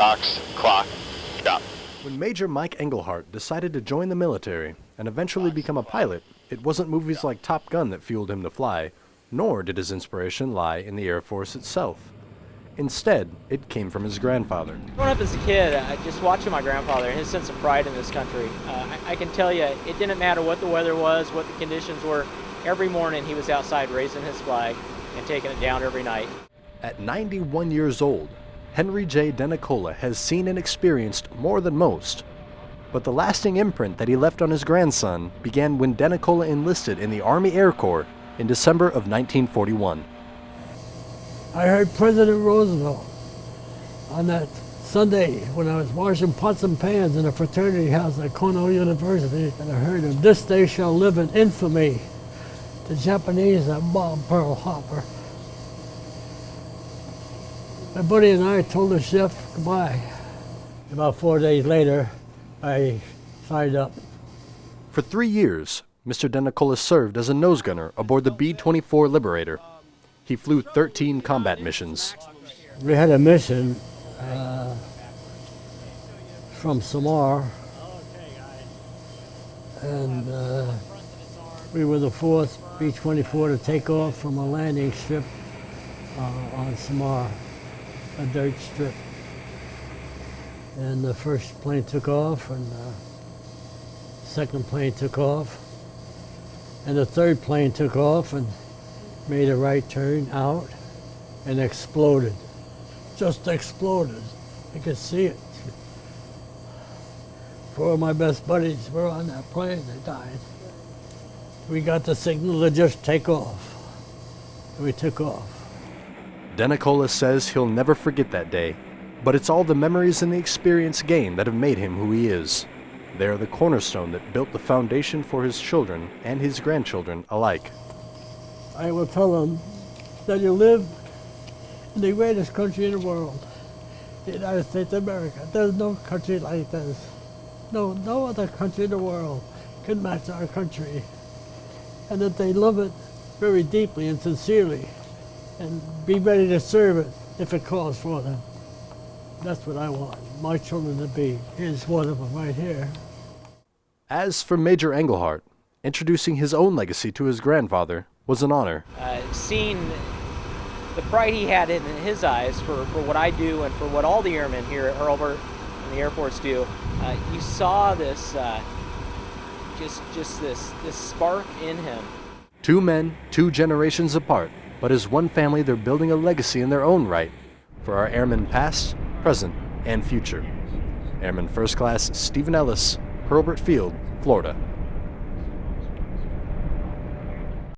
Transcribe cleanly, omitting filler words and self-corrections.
box, clock, stop. When Major Mike Englehardt decided to join the military and eventually become a pilot, it wasn't movies like Top Gun that fueled him to fly, nor did his inspiration lie in the Air Force itself. Instead, it came from his grandfather. Growing up as a kid, just watching my grandfather and his sense of pride in this country, I can tell you, it didn't matter what the weather was, what the conditions were. Every morning he was outside raising his flag and taking it down every night. At 91 years old, Henry J. DeNicola has seen and experienced more than most. But the lasting imprint that he left on his grandson began when DeNicola enlisted in the Army Air Corps in December of 1941. I heard President Roosevelt on that Sunday when I was washing pots and pans in a fraternity house at Cornell University, and I heard him, "This day shall live in infamy. The Japanese have bombed Pearl Harbor." My buddy and I told the chef goodbye. About 4 days later, I signed up. For 3 years, Mr. DeNicola served as a nose gunner aboard the B-24 Liberator. He flew 13 combat missions. We had a mission from Samar, and we were the fourth B-24 to take off from a landing strip on Samar, a dirt strip. And the first plane took off, and the second plane took off, and the third plane took off and made a right turn out and exploded. Just exploded. I could see it. 4 of my best buddies were on that plane. They died. We got the signal to just take off. And we took off. DeNicola says he'll never forget that day, but it's all the memories and the experience gained that have made him who he is. They are the cornerstone that built the foundation for his children and his grandchildren alike. I will tell them that you live in the greatest country in the world, the United States of America. There's no country like this. No other country in the world can match our country. And that they love it very deeply and sincerely, and be ready to serve it if it calls for them. That's what I want my children to be. Here's one of them right here. As for Major Englehardt, introducing his own legacy to his grandfather was an honor. Seeing the pride he had in his eyes for what I do and for what all the airmen here at Hurlburt and the Air Force do, you saw this, just this spark in him. 2 men, 2 generations apart, but as one family they're building a legacy in their own right for our airmen past, present, and future. Airman First Class Stephen Ellis, Hurlburt Field, Florida.